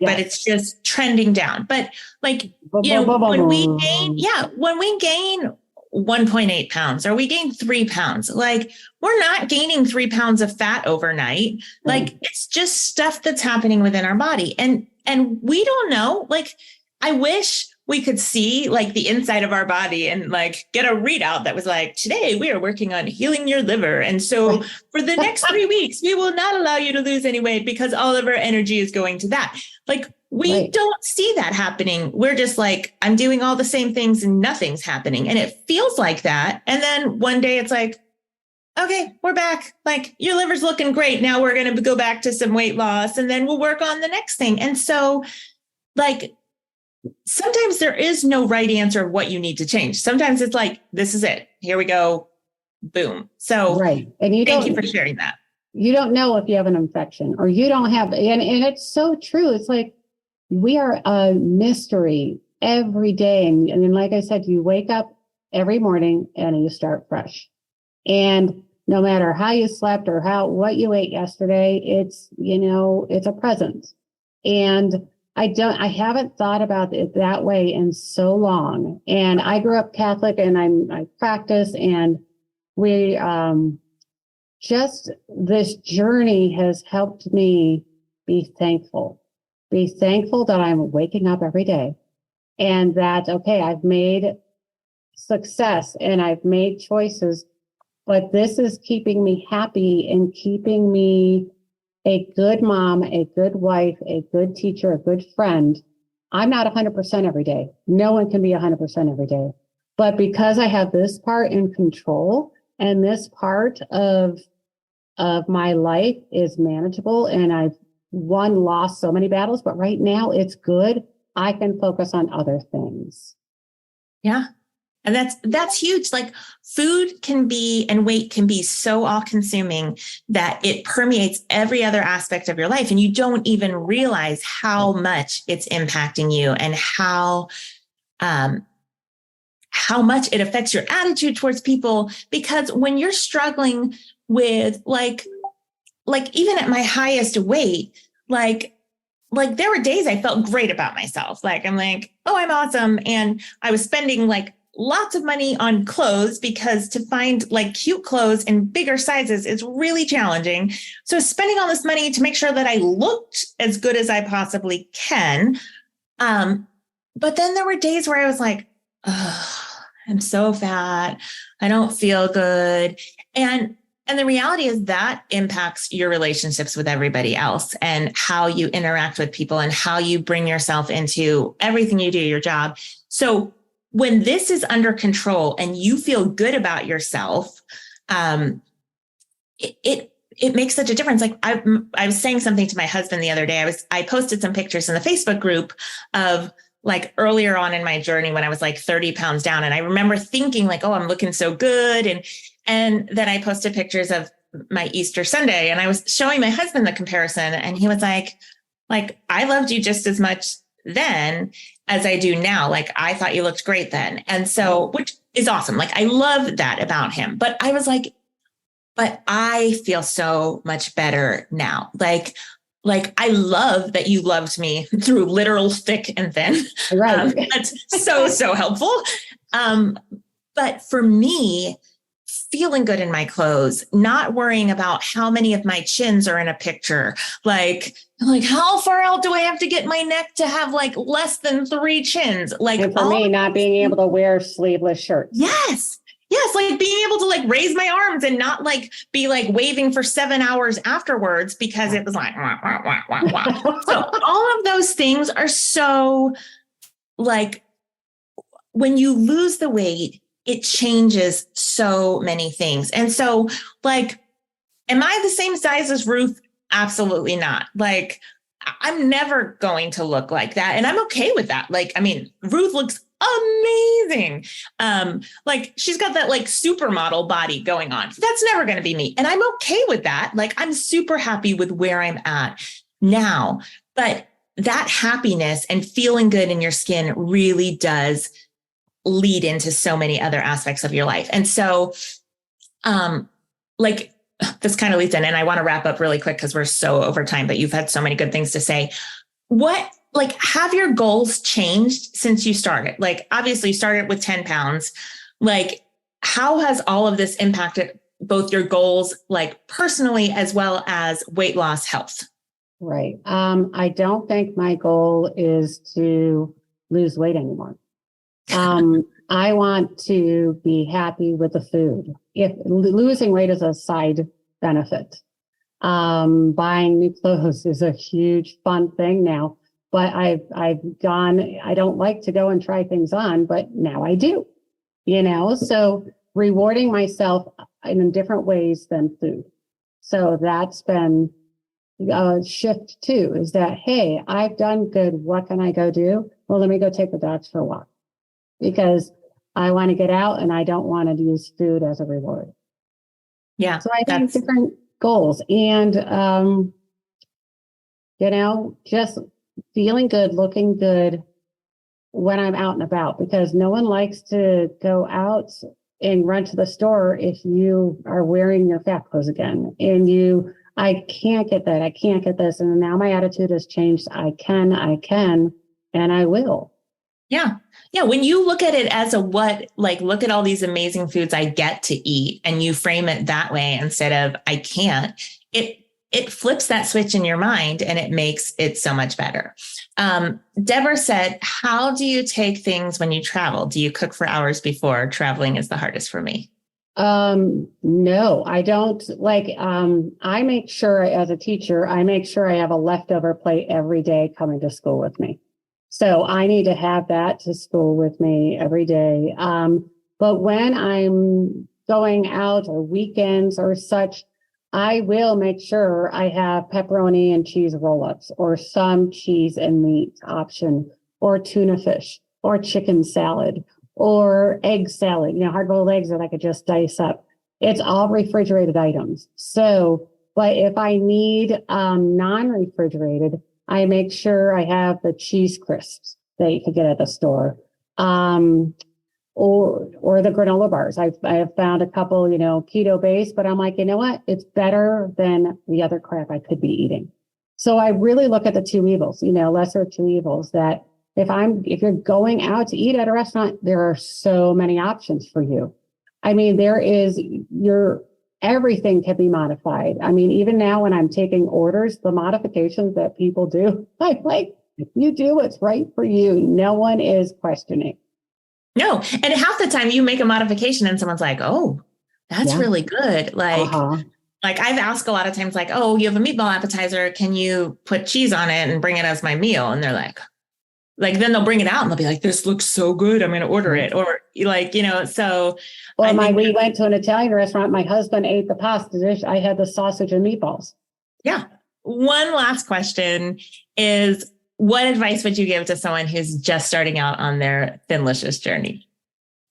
but it's just trending down. But when we gain 1.8 pounds or we gain 3 pounds, like we're not gaining 3 pounds of fat overnight. Like it's just stuff that's happening within our body. And we don't know, like, I wish we could see like the inside of our body and like get a readout that was like, today we are working on healing your liver. And so for the next 3 weeks, we will not allow you to lose any weight because all of our energy is going to that. Like we don't see that happening. We're just like, I'm doing all the same things and nothing's happening. And it feels like that. And then one day it's like, okay, we're back. Like your liver's looking great. Now we're going to go back to some weight loss and then we'll work on the next thing. And so like, sometimes there is no right answer of what you need to change. Sometimes it's like, this is it. Here we go. Boom. So and thank you for sharing that. You don't know if you have an infection or you don't have, and it's so true. It's like, we are a mystery every day. And like I said, you wake up every morning and you start fresh. And no matter how you slept or what you ate yesterday, it's a present. And I haven't thought about it that way in so long. And I grew up Catholic and I practice, and we, just this journey has helped me be thankful that I'm waking up every day and that, okay, I've made success and I've made choices, but this is keeping me happy and keeping me a good mom, a good wife, a good teacher, a good friend. I'm not 100% every day. No one can be 100% every day. But because I have this part in control and this part of my life is manageable and I've lost so many battles, but right now it's good. I can focus on other things. Yeah. And that's huge. Like food can be, and weight can be so all consuming that it permeates every other aspect of your life. And you don't even realize how much it's impacting you and how much it affects your attitude towards people. Because when you're struggling with like even at my highest weight, like there were days I felt great about myself. Like, I'm like, oh, I'm awesome. And I was spending like lots of money on clothes because to find like cute clothes in bigger sizes is really challenging. So spending all this money to make sure that I looked as good as I possibly can. But then there were days where I was like, oh, I'm so fat. I don't feel good. And the reality is that impacts your relationships with everybody else and how you interact with people and how you bring yourself into everything you do, your job. So when this is under control and you feel good about yourself, it makes such a difference. Like I was saying something to my husband the other day. I posted some pictures in the Facebook group of like earlier on in my journey when I was like 30 pounds down. And I remember thinking like, oh, I'm looking so good. And then I posted pictures of my Easter Sunday and I was showing my husband the comparison. And he was like, I loved you just as much then as I do now. Like, I thought you looked great then. And so, which is awesome. Like, I love that about him. But I was like, but I feel so much better now. Like I love that you loved me through literal thick and thin. Right. That's so helpful. But for me, feeling good in my clothes, not worrying about how many of my chins are in a picture, like how far out do I have to get my neck to have like less than 3 chins? Like, and for me, not being able to wear sleeveless shirts. Yes. Like being able to like raise my arms and not like be like waving for 7 hours afterwards because it was like, wah, wah, wah, wah, wah. So all of those things are so like, when you lose the weight, it changes so many things. And so like, am I the same size as Ruth? Absolutely not. Like, I'm never going to look like that. And I'm okay with that. Like, I mean, Ruth looks amazing. Like she's got that like supermodel body going on. That's never going to be me. And I'm okay with that. Like, I'm super happy with where I'm at now, but that happiness and feeling good in your skin really does lead into so many other aspects of your life. And so, like, this kind of leads in, and I want to wrap up really quick because we're so over time, but you've had so many good things to say. Have your goals changed since you started? Like, obviously you started with 10 pounds. Like, how has all of this impacted both your goals, like personally, as well as weight loss health? Right. I don't think my goal is to lose weight anymore. I want to be happy with the food. If losing weight is a side benefit, buying new clothes is a huge fun thing now. But I've gone. I don't like to go and try things on, but now I do. So rewarding myself in different ways than food. So that's been a shift too. Is that, hey, I've done good. What can I go do? Well, let me go take the dogs for a walk. Because I want to get out and I don't want to use food as a reward. Yeah. So I think different goals and, just feeling good, looking good when I'm out and about, because no one likes to go out and run to the store if you are wearing your fat clothes again. And I can't get that. I can't get this. And now my attitude has changed. I can, and I will. Yeah. Yeah. When you look at it as look at all these amazing foods I get to eat, and you frame it that way instead of I can't, it flips that switch in your mind and it makes it so much better. Deborah said, how do you take things when you travel? Do you cook for hours before? Traveling is the hardest for me. No, I don't. I make sure as a teacher, I make sure I have a leftover plate every day coming to school with me. So I need to have that to school with me every day. But when I'm going out or weekends or such, I will make sure I have pepperoni and cheese roll-ups or some cheese and meat option or tuna fish or chicken salad or egg salad, hard boiled eggs that I could just dice up. It's all refrigerated items. So, but if I need non-refrigerated, I make sure I have the cheese crisps that you could get at the store. Or the granola bars. I have found a couple, keto based, but I'm like, you know what? It's better than the other crap I could be eating. So I really look at the two evils, lesser two evils, that if you're going out to eat at a restaurant, there are so many options for you. I mean, everything can be modified. I mean, even now when I'm taking orders, the modifications that people do, I'm like, you do what's right for you. No one is questioning. No. And half the time you make a modification and someone's like, oh, that's really good. Like I've asked a lot of times, like, oh, you have a meatball appetizer. Can you put cheese on it and bring it as my meal? And they're like, then they'll bring it out and they'll be like, this looks so good, I'm going to order it. Or so. Well, we went to an Italian restaurant. My husband ate the pasta dish. I had the sausage and meatballs. Yeah. One last question is, what advice would you give to someone who's just starting out on their Thinlicious journey?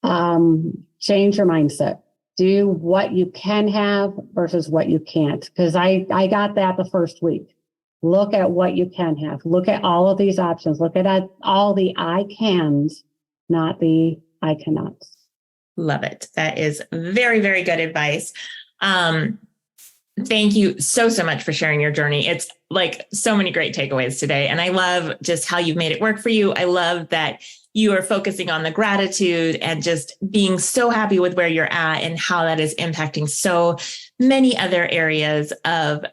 Change your mindset. Do what you can have versus what you can't. Because I got that the first week. Look at what you can have. Look at all of these options. Look at all the I cans, not the I cannots. Love it. That is very, very good advice. Thank you so much for sharing your journey. It's like so many great takeaways today. And I love just how you've made it work for you. I love that you are focusing on the gratitude and just being so happy with where you're at and how that is impacting so many other areas of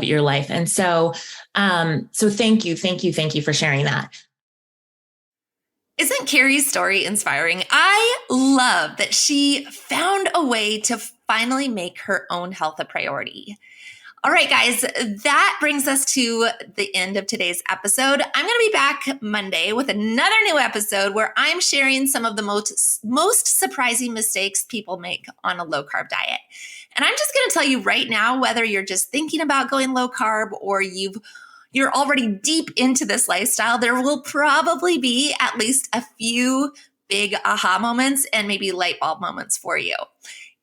your life. And so thank you for sharing that. Isn't Carrie's story inspiring? I love that she found a way to finally make her own health a priority. All right, guys, that brings us to the end of today's episode. I'm going to be back Monday with another new episode where I'm sharing some of the most surprising mistakes people make on a low carb diet. And I'm just going to tell you right now, whether you're just thinking about going low carb or you're already deep into this lifestyle, there will probably be at least a few big aha moments and maybe light bulb moments for you.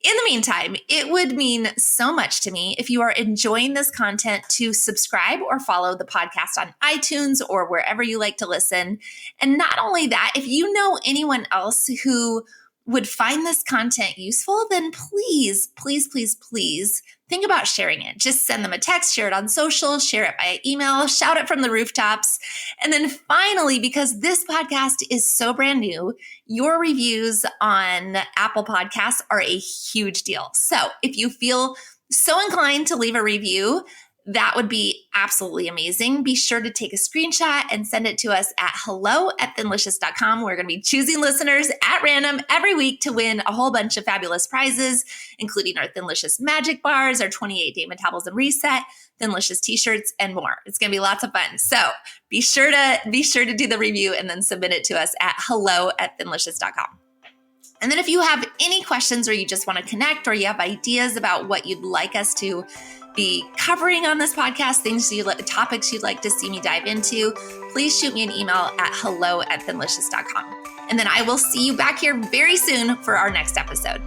In the meantime, it would mean so much to me if you are enjoying this content to subscribe or follow the podcast on iTunes or wherever you like to listen. And not only that, if you know anyone else who would find this content useful, then please think about sharing it. Just send them a text, share it on social, share it by email, shout it from the rooftops. And then finally, because this podcast is so brand new, your reviews on Apple Podcasts are a huge deal. So if you feel so inclined to leave a review, that would be absolutely amazing. Be sure to take a screenshot and send it to us at hello@thinlicious.com. We're going to be choosing listeners at random every week to win a whole bunch of fabulous prizes, including our Thinlicious magic bars, our 28-day metabolism reset, Thinlicious t-shirts, and more. It's going to be lots of fun. So be sure to do the review and then submit it to us at hello@thinlicious.com. And then if you have any questions or you just want to connect or you have ideas about what you'd like us to be covering on this podcast, topics you'd like to see me dive into, please shoot me an email at hello@thinlicious.com. And then I will see you back here very soon for our next episode.